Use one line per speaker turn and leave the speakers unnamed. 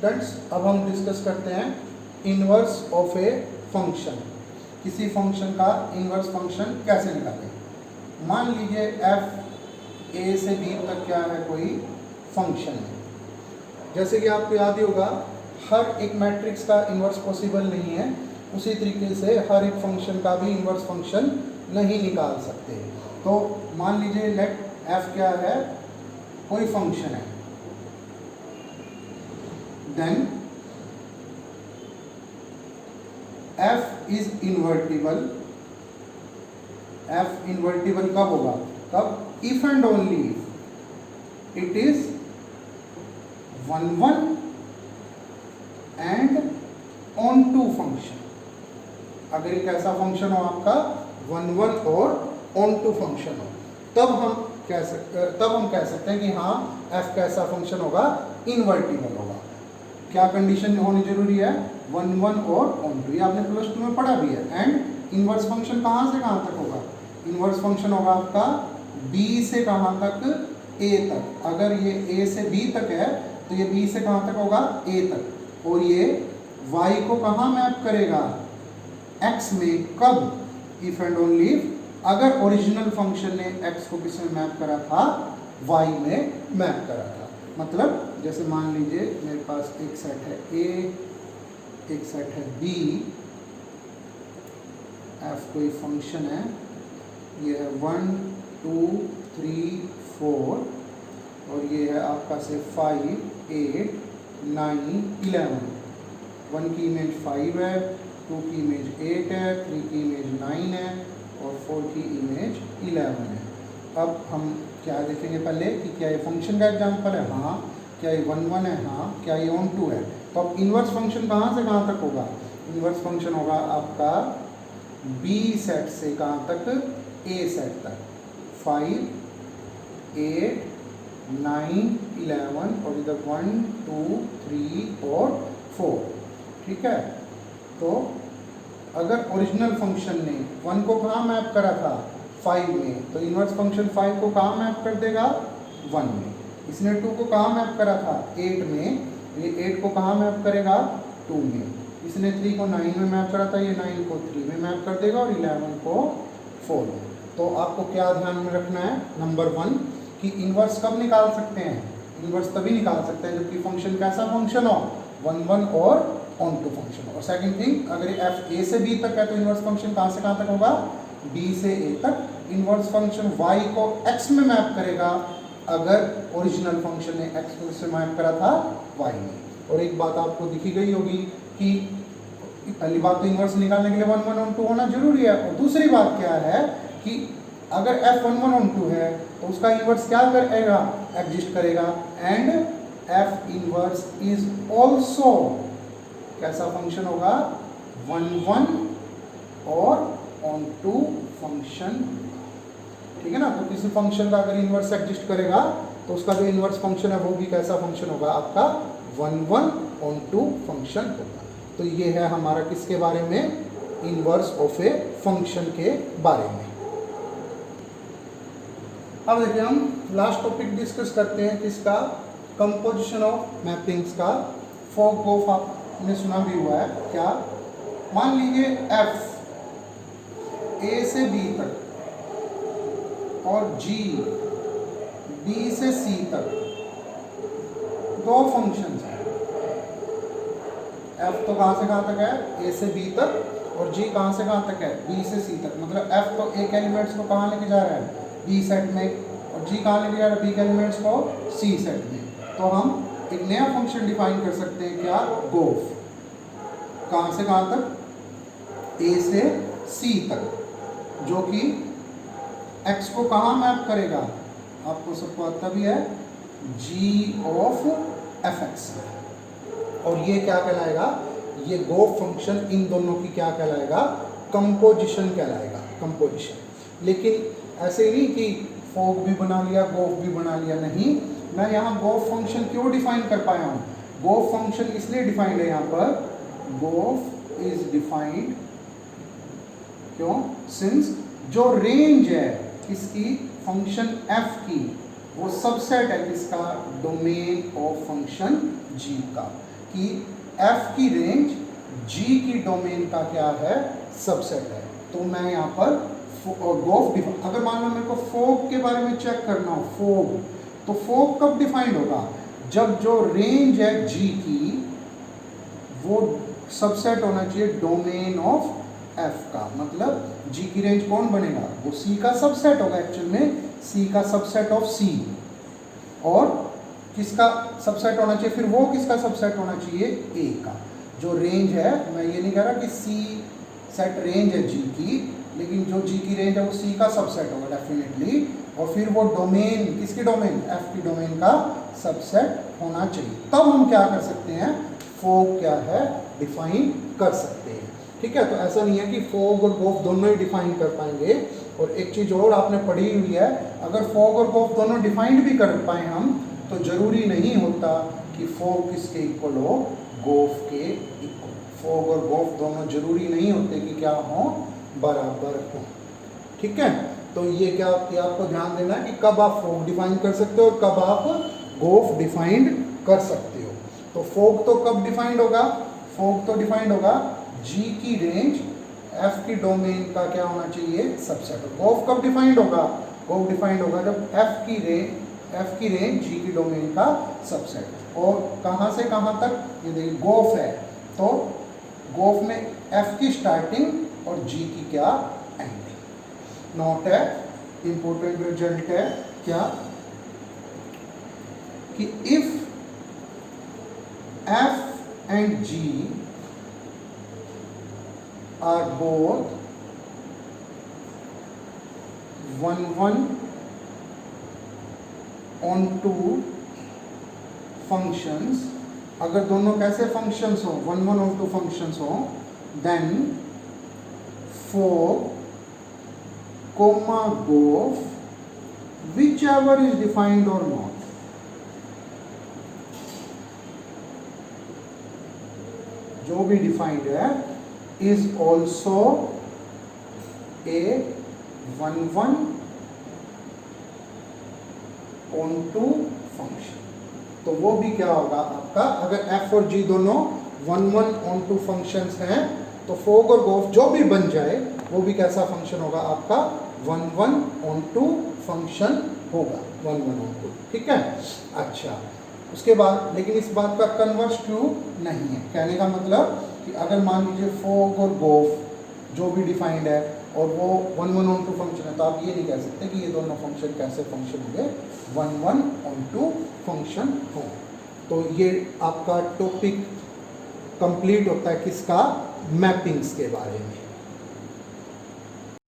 Students, अब हम discuss करते हैं इनवर्स ऑफ ए फंक्शन। किसी फंक्शन का इनवर्स फंक्शन कैसे निकालें। मान लीजिए एफ ए से बी तक क्या है, कोई फंक्शन है। जैसे कि आपको याद ही होगा, हर एक मैट्रिक्स का इनवर्स पॉसिबल नहीं है, उसी तरीके से हर एक फंक्शन का भी इनवर्स फंक्शन नहीं निकाल सकते। तो मान लीजिए लेट एफ क्या है, कोई फंक्शन है, then F is invertible. F invertible कब होगा, तब if and only it is 1 1 and onto function. अगर एक ऐसा फंक्शन हो आपका 1 1 और ऑन टू फंक्शन हो, तब हम कह सकते हैं कि हाँ एफ कैसा फंक्शन होगा, इन्वर्टिबल होगा। क्या कंडीशन होनी जरूरी है, 1 1 और ऑन टू। ये आपने प्लस 2 में पढ़ा भी है। एंड इनवर्स फंक्शन कहाँ से कहाँ तक होगा, इनवर्स फंक्शन होगा आपका b से कहाँ तक, a तक। अगर ये a से b तक है तो ये b से कहाँ तक होगा, a तक। और ये y को कहाँ मैप करेगा, x में। कब, इफ एंड ओनली अगर ओरिजिनल फंक्शन ने x को किस में मैप करा था, y में मैप करा था। मतलब जैसे मान लीजिए मेरे पास एक सेट है a, एक सेट है b, f कोई फंक्शन है, ये है 1 2 3 4, और ये है आपका से 5 8 9 11। 1 की इमेज 5 है, 2 की इमेज 8 है, 3 की इमेज 9 है, और 4 की इमेज 11 है। अब हम क्या देखेंगे पहले कि क्या ये फंक्शन का एग्जांपल है, हाँ। क्या ये 1 1 है, हाँ। क्या ये ऑन टू है। तो अब इनवर्स फंक्शन कहाँ से कहाँ तक होगा, इनवर्स फंक्शन होगा आपका बी सेट से कहाँ तक, ए सेट तक। 5 8 9 11 और इधर 1 2 3 और 4। ठीक है। तो अगर ओरिजिनल फंक्शन ने 1 को कहाँ मैप करा था, 5 में, तो इनवर्स फंक्शन 5 को कहाँ मैप कर देगा, 1 में। इसने 2 को कहाँ मैप करा था, 8 में, ये 8 को कहाँ मैप करेगा, 2 में। इसने 3 को 9 में मैप करा था, ये 9 को 3 में मैप कर देगा, और 11 को 4 में। तो आपको क्या ध्यान में रखना है, नंबर 1 कि इनवर्स कब निकाल सकते हैं, इनवर्स तभी निकाल सकते हैं जबकि फंक्शन कैसा फंक्शन हो, 1 1 और ऑन टू फंक्शन हो। और सेकंड थिंग, अगर एफ ए से बी तक है तो इनवर्स फंक्शन कहाँ से कहाँ तक होगा, बी से ए तक। इनवर्स फंक्शन y को x में मैप करेगा अगर ओरिजिनल फंक्शन ने x को से मैप करा था y में। और एक बात आपको दिखी गई होगी कि पहली बात तो इनवर्स निकालने के लिए 1 1 ऑन टू होना जरूरी है, और दूसरी बात क्या है कि अगर f 1 1 ऑन टू है तो उसका इनवर्स क्या करेगा, एग्जिस्ट करेगा। And f inverse is also कैसा फंक्शन होगा, 1 1 और ऑन टू फंक्शन। ठीक है ना। तो किसी फंक्शन का अगर इनवर्स एग्जिस्ट करेगा तो उसका जो इनवर्स फंक्शन है वो भी कैसा फंक्शन होगा, आपका 1 1 ऑन टू फंक्शन होगा। तो ये है हमारा किसके बारे में, इनवर्स ऑफ ए फंक्शन के बारे में। अब देखिए हम लास्ट टॉपिक डिस्कस करते हैं किसका, कंपोजिशन ऑफ मैपिंग्स का। फॉग ऑफ आपने सुना भी हुआ है क्या। मान लीजिए एफ ए से बी तक और जी बी से सी तक दो फंक्शंस हैं। एफ तो कहाँ से कहाँ तक है, ए से बी तक, और जी कहाँ से कहाँ तक है, बी से सी तक। मतलब एफ तो एक एलिमेंट्स को कहाँ लेके जा रहा है, बी सेट में, और जी कहाँ लेके जा रहा है, बी के एलिमेंट्स को सी सेट में। तो हम एक नया फंक्शन डिफाइन कर सकते हैं क्या, गोफ। कहाँ से कहाँ तक, ए से सी तक, जो कि x को कहाँ मैप करेगा, आपको सबको आता भी है, g ऑफ fx। और ये क्या कहलाएगा, ये गोफ फंक्शन इन दोनों की क्या कहलाएगा, कंपोजिशन कहलाएगा, कंपोजिशन। लेकिन ऐसे नहीं कि फोग भी बना लिया, गोफ भी बना लिया, नहीं। मैं यहाँ गोफ फंक्शन क्यों डिफाइन कर पाया हूँ, गोफ फंक्शन इसलिए डिफाइंड है यहाँ पर, गोफ इज डिफाइंड क्यों, सिंस जो रेंज है किसकी, फंक्शन f की, वो सबसेट है किसका, डोमेन ऑफ फंक्शन g का। कि f की रेंज g की डोमेन का क्या है, सबसेट है। तो मैं यहाँ पर गोफ डिफाइन, अगर मान लो मेरे को फोग के बारे में चेक करना हो, फोग, तो फोग कब डिफाइंड होगा, जब जो रेंज है g की वो सबसेट होना चाहिए डोमेन ऑफ f का। मतलब g की रेंज कौन बनेगा, वो c का सबसेट होगा, एक्चुअल में c का सबसेट ऑफ c। और किसका सबसेट होना चाहिए, फिर वो किसका सबसेट होना चाहिए, a का। जो रेंज है, मैं ये नहीं कह रहा कि c सेट रेंज है g की, लेकिन जो g की रेंज है वो c का सबसेट होगा डेफिनेटली। और फिर वो डोमेन, किसकी डोमेन, f की डोमेन का सबसेट होना चाहिए। तब हम क्या कर सकते हैं, फोग क्या है, डिफाइन कर सकते हैं। ठीक है, तो ऐसा नहीं है कि फोग और गोफ दोनों ही डिफाइन कर पाएंगे। और एक चीज़ और आपने पढ़ी हुई है, अगर फोग और गोफ दोनों डिफाइंड भी कर पाए हम, तो जरूरी नहीं होता कि फोग किसके इक्वल हो, गोफ के इक्वल। फोग और गोफ दोनों जरूरी नहीं होते कि क्या हो, बराबर हो। ठीक है, तो ये क्या, ये आपको ध्यान देना है कि कब आप फोग डिफाइन कर सकते हो और कब आप गोफ डिफाइंड कर सकते हो। तो फोग तो कब डिफाइंड होगा, फोग तो डिफाइंड होगा g की रेंज f की डोमेन का क्या होना चाहिए, सबसेट। गोफ कब डिफाइंड होगा, गोफ डिफाइंड होगा जब f की रेंज g की डोमेन का सबसेट। और कहाँ से कहाँ तक, ये देखिए गोफ है, तो गोफ में f की स्टार्टिंग और g की क्या एंडिंग। नोट है, इंपॉर्टेंट रिजल्ट है क्या, कि if f and g are both 1 on 2 functions, अगर दोनों कैसे फंक्शंस हो, 1 on 2 फंक्शंस हो, then for comma gof whichever is defined or not, जो भी डिफाइंड है is also a 1 on 2 function. तो वो भी क्या होगा आपका, अगर f और g दोनों 1 on 2 फंक्शंस हैं, तो फोग और गोफ जो भी बन जाए वो भी कैसा फंक्शन होगा आपका, 1 on 2 फंक्शन होगा, 1 on 2। ठीक है, अच्छा, उसके बाद लेकिन इस बात का कन्वर्स ट्रू नहीं है। कहने का मतलब कि अगर मान लीजिए फोग और गोफ जो भी डिफाइंड है और वो 1 on 2 फंक्शन है, तो आप ये नहीं कह सकते कि ये दोनों फंक्शन कैसे फंक्शन होंगे, 1 on 2 फंक्शन हो। तो ये आपका टॉपिक कंप्लीट होता है किसका, मैपिंग्स के बारे में।